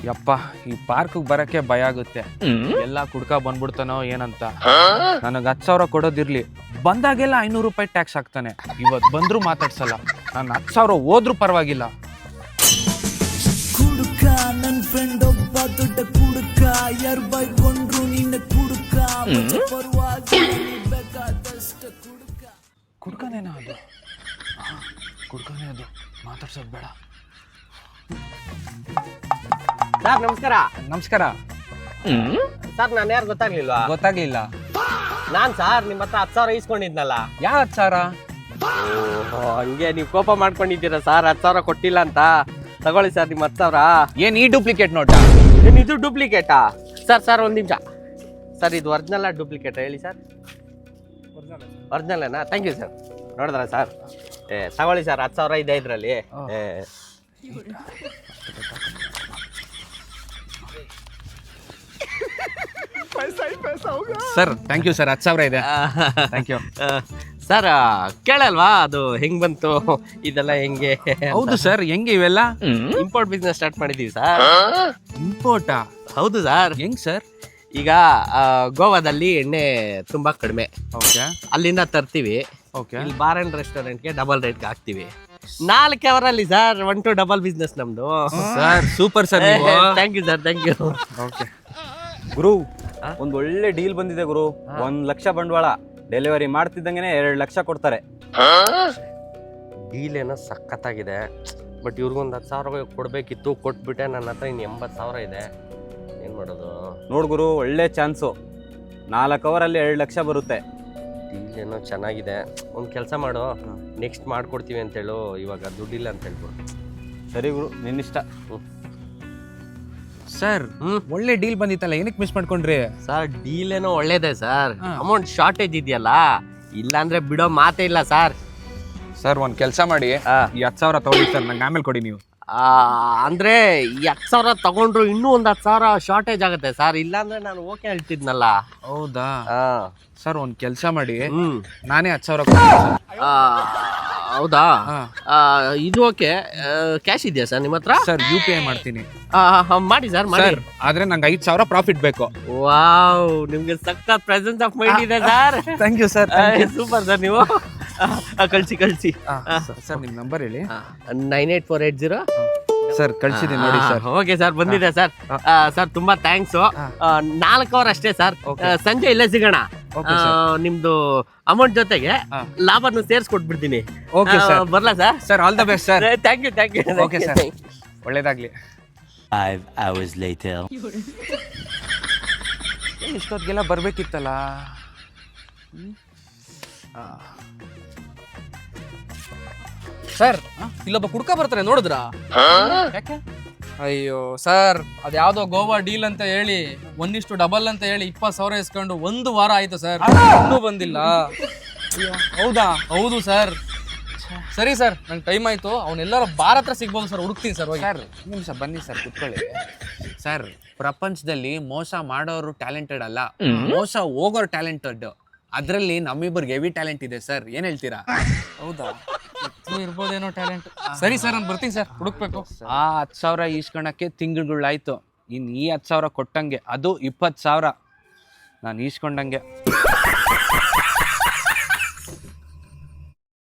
ಯಪ್ಪ ಈ ಪಾರ್ಕ್ ಬರಕ್ಕೆ ಭಯ ಆಗುತ್ತೆ. ಎಲ್ಲ ಕುಡ್ಕ ಬಂದ್ಬಿಡ್ತಾನೋ ಏನಂತ. ನನಗೆ 10,000 ಕೊಡೋದಿರ್ಲಿ, ಬಂದಾಗೆಲ್ಲ 500 ರೂಪಾಯಿ ಟ್ಯಾಕ್ಸ್ ಹಾಕ್ತಾನೆ. ಇವತ್ತು ಬಂದ್ರು ಮಾತಾಡ್ಸಲ್ಲ. ನಾನು 10,000 ಹೋದ್ರು ಪರವಾಗಿಲ್ಲ. ಕುಡುಕ ನನ್ ಫ್ರೆಂಡ್ ಒಬ್ಬ ದೊಡ್ಡ ಕುಡುಕ, ಯಾರು ಬೈಕೊಂಡ್ರು ನಿನ್ನ ಕುಡುಕ, ಪರವಾಗಿ ಬೇಕಾದಷ್ಟ ಕುಡುಕ. ಕುಡ್ಕನೇನ ಅದು? ಕುಡ್ಕನೇ ಅದು, ಮಾತಾಡ್ಸೋದು ಬೇಡ. ಸರ್ ನಮಸ್ಕಾರ. ನಮಸ್ಕಾರ ಸರ್ ನಾನು ಯಾರು ಗೊತ್ತಾಗ್ಲಿಲ್ವಾ? ಗೊತ್ತಾಗ್ಲಿಲ್ಲ. ನಾನ್ ಸರ್ ನಿಮ್ಮ ಹತ್ರ 10,000 ಇಸ್ಕೊಂಡಿದ್ನಲ್ಲ. ಯಾವ 10,000? ಹಂಗೆ ನೀವು ಕೋಪ ಮಾಡ್ಕೊಂಡಿದ್ದೀರಾ ಸರ್, 10,000 ಕೊಟ್ಟಿಲ್ಲ ಅಂತ. ತಗೊಳ್ಳಿ ಸರ್ ನಿಮ್ಮ 10,000. ಏನ್ ಈ ಡೂಪ್ಲಿಕೇಟ್ ನೋಟಾ? ಏನ್ ಇದು ಡೂಪ್ಲಿಕೇಟಾ? ಸರ್ ಒಂದ್ ನಿಮಿಷ ಸರ್, ಇದು ಒರಿಜಿನಲ್ ಡೂಪ್ಲಿಕೇಟ್ ಹೇಳಿ ಸರ್. ಒರಿಜಿನಲ್ನಾ? Thank you sir. ನೋಡಿದ್ರ ಸರ್, ತಗೊಳ್ಳಿ ಸರ್ 10,000 ಇದೆ ಇದರಲ್ಲಿ. ಸರ್ ಥ್ಯಾಂಕ್ ಯು ಸರ್, 10,000 ಇದೆ. Thank you sir. ಕೇಳಲ್ವಾ ಅದು ಹೆಂಗ್ ಬಂತು ಇದೆಲ್ಲ ಹೆಂಗೆ? ಹೌದು ಸರ್, ಹೆಂಗೆ ಇವೆಲ್ಲ? ಇಂಪೋರ್ಟ್ ಬಿಸ್ನೆಸ್ ಸ್ಟಾರ್ಟ್ ಮಾಡಿದೀವಿ ಸರ್. ಇಂಪೋರ್ಟಾ? ಹೌದು ಸರ್. ಹೆಂಗ್ ಸರ್? ಈಗ ಗೋವಾದಲ್ಲಿ ಎಣ್ಣೆ ತುಂಬಾ ಕಡಿಮೆ, ಓಕೆ, ಅಲ್ಲಿಂದ ತರ್ತೀವಿ. ಓಕೆ, ಇಲ್ಲಿ ಬಾರ್ ಅಂಡ್ ರೆಸ್ಟೋರೆಂಟ್ಗೆ ಡಬಲ್ ರೇಟ್ಗೆ ಹಾಕ್ತಿವಿ. 4 ಅವರಲ್ಲಿ ಸರ್ 1 to ಡಬಲ್ ಬಿಸ್ನೆಸ್ ನಮ್ದು. Sir super sir. Thank you sir, thank you. Okay ಗುರು, ಒಂದ್ ಒಳ್ಳೆ ಡೀಲ್ ಬಂದಿದೆ ಗುರು. 1 ಲಕ್ಷ ಬಂಡವಾಳ, ಡೆಲಿವರಿ ಮಾಡ್ತಿದ್ದಂಗೆನೆ 2 ಲಕ್ಷ ಕೊಡ್ತಾರೆ. ಡೀಲ್ ಏನೋ ಸಖತ್ತಾಗಿದೆ, ಬಟ್ ಇವ್ರಿಗೊಂದು 10,000 ಕೊಡ್ಬೇಕಿತ್ತು. ಕೊಟ್ಬಿಟ್ಟೆ. ನನ್ನ ಹತ್ರ ಇನ್ನು 80,000 ಇದೆ. ಏನ್ ಮಾಡೋದು? ನೋಡ್ ಗುರು, ಒಳ್ಳೆ ಚಾನ್ಸು. 4 ಅವರಲ್ಲಿ 2 ಲಕ್ಷ ಬರುತ್ತೆ. ಡೀಲ್ ಏನೋ ಚೆನ್ನಾಗಿದೆ. ಒಂದು ಕೆಲಸ ಮಾಡು, ನೆಕ್ಸ್ಟ್ ಮಾಡ್ಕೊಡ್ತೀವಿ ಅಂತೇಳು. ಇವಾಗ ದುಡ್ಡಿಲ್ಲ ಅಂತ ಹೇಳ್ಬಿಡು. ಸರಿ ಗುರು, ನಿನ್ನಿಷ್ಟ. ಸರ್ ಒಳ್ಳೆ ಡೀಲ್ ಬಂದಿತ್ತಲ್ಲ, ಏನಕ್ಕೆ ಮಿಸ್ ಮಾಡ್ಕೊಂಡ್ರಿ? ಸರ್ ಡೀಲ್ ಏನೋ ಒಳ್ಳೇದೇ ಸರ್, ಅಮೌಂಟ್ ಶಾರ್ಟೇಜ್ ಇದೆಯಲ್ಲ, ಇಲ್ಲಾಂದ್ರೆ ಬಿಡೋ ಮಾತೇ ಇಲ್ಲ ಸರ್. ಸರ್ ಒಂದ್ ಕೆಲಸ ಮಾಡಿ, ಈ 10,000 ತಗೊಳ್ಳಿ ಸರ್, ನಂಗೆ ಆಮೇಲೆ ಕೊಡಿ ನೀವು. ಅಂದ್ರೆ 10,000 ತಗೊಂಡ್ರು ಇನ್ನೂ ಒಂದು 10,000 ಶಾರ್ಟೇಜ್ ಆಗುತ್ತೆ ಸರ್. ಇಲ್ಲಾಂದ್ರೆ ನಾನು ಓಕೆ ಹೇಳ್ತಿದ್ನಲ್ಲ. ಹೌದಾ? ಸರ್ ಒಂದ್ ಕೆಲಸ ಮಾಡಿ, ಹ್ಮ್, ನಾನೇ 10,000 ಕೊಡ್ತೀನಿ. ಹೌದಾ? ಇದು ಓಕೆ. ಕ್ಯಾಶ್ ಇದೆಯಾ ಸರ್ ನಿಮ್ಮ ಹತ್ರ? ಸರ್ UPI ಮಾಡ್ತೀನಿ. ಮಾಡಿ ಸರ್, ಮಾಡಿ. ಆದ್ರೆ ನಂಗೆ 5,000 ಪ್ರಾಫಿಟ್ ಬೇಕು. ವಾವ್, ನಿಮ್ಗೆ ಸಖತ್ ಪ್ರೆಸೆನ್ಸ್ ಆಫ್ ಮೈಂಡ್ ಇದೆ sir. Thank you sir. Super sir ನೀವು. ಕಳ್ಸಿ. ಸರ್ ನಿಮ್ ನಂಬರ್ ಹೇಳಿ. 98480. ಸರ್ ಕಳ್ಸಿದ್ದೀನಿ ನೋಡಿ ಸರ್. ಓಕೆ ಸರ್, ಬಂದಿದೆ ಸರ್. ಸರ್ ತುಂಬಾ ಥ್ಯಾಂಕ್ಸ್. 4 ಅವರ್ ಅಷ್ಟೇ ಸರ್, ಸಂಜೆ ಇಲ್ಲೇ ಸಿಗೋಣ. ನಿಮ್ದು ಅಮೌಂಟ್ ಜೊತೆಗೆ ಲಾಭನು ಸೇರಿಸ್ಕೊಟ್ಬಿಡ್ತೀನಿ. ಓಕೆ ಸರ್, ಬರ್ಲಾ sir? Sir all the best sir. Thank you. Okay sir, ಒಳ್ಳೇದಾಗ್ಲಿ. 5 hours later. ಇಷ್ಟೊತ್ತಿಗೆಲ್ಲ ಬರ್ಬೇಕಿತ್ತಲ್ಲ. ಸರ್, ಇಲ್ಲೊಬ್ಬ ಕುಡ್ಕ ಬರ್ತಾನೆ, ನೋಡಿದ್ರಾ? ಯಾಕೆ? ಅಯ್ಯೋ ಸರ್, ಅದ್ಯಾವ್ದೋ ಗೋವಾ ಡೀಲ್ ಅಂತ ಹೇಳಿ 1 ಡಬಲ್ ಅಂತ ಹೇಳಿ 20,000 ಇಸ್ಕೊಂಡು 1 ವಾರ ಆಯ್ತು ಸರ್, ಇನ್ನೂ ಬಂದಿಲ್ಲ. ಹೌದಾ? ಹೌದು ಸರ್. ಸರಿ ಸರ್, ನಂಗೆ ಟೈಮ್ ಆಯ್ತು. ಅವನೆಲ್ಲರ ಬಾರ್ ಹತ್ರ ಸಿಗ್ಬೋದು ಸರ್, ಹುಡುಕ್ತೀನಿ ಸರ್. ಸರ್ ನಿಮಿಷ ಬನ್ನಿ ಸರ್, ಕುತ್ಕೊಳ್ಳಿ. ಸರ್, ಪ್ರಪಂಚದಲ್ಲಿ ಮೋಸ ಮಾಡೋರು ಟ್ಯಾಲೆಂಟೆಡ್ ಅಲ್ಲ, ಮೋಸ ಹೋಗೋರು ಟ್ಯಾಲೆಂಟೆಡ್. ಅದ್ರಲ್ಲಿ ನಮ್ಮಿಬ್ಬರಿಗೆ ಹೆವಿ ಟ್ಯಾಲೆಂಟ್ ಇದೆ ಸರ್. ಏನ್ ಹೇಳ್ತೀರಾ? ಹೌದಾ? ಇರ್ಬೋದೇನೋ ಟ್ಯಾಲೆಂಟ್. ಸರಿ ಸರ್, ನಾನು ಬರ್ತೀನಿ ಸರ್, ಹುಡುಕ್ಬೇಕು. ಆ 10,000 ಈಸ್ಕೊಳಕ್ಕೆ ತಿಂಗಳುಗಳಾಯ್ತು. ಇನ್ ಈ 10,000 ಕೊಟ್ಟಂಗೆ, ಅದು 20,000 ನಾನು ಈಸ್ಕೊಂಡಂಗೆ.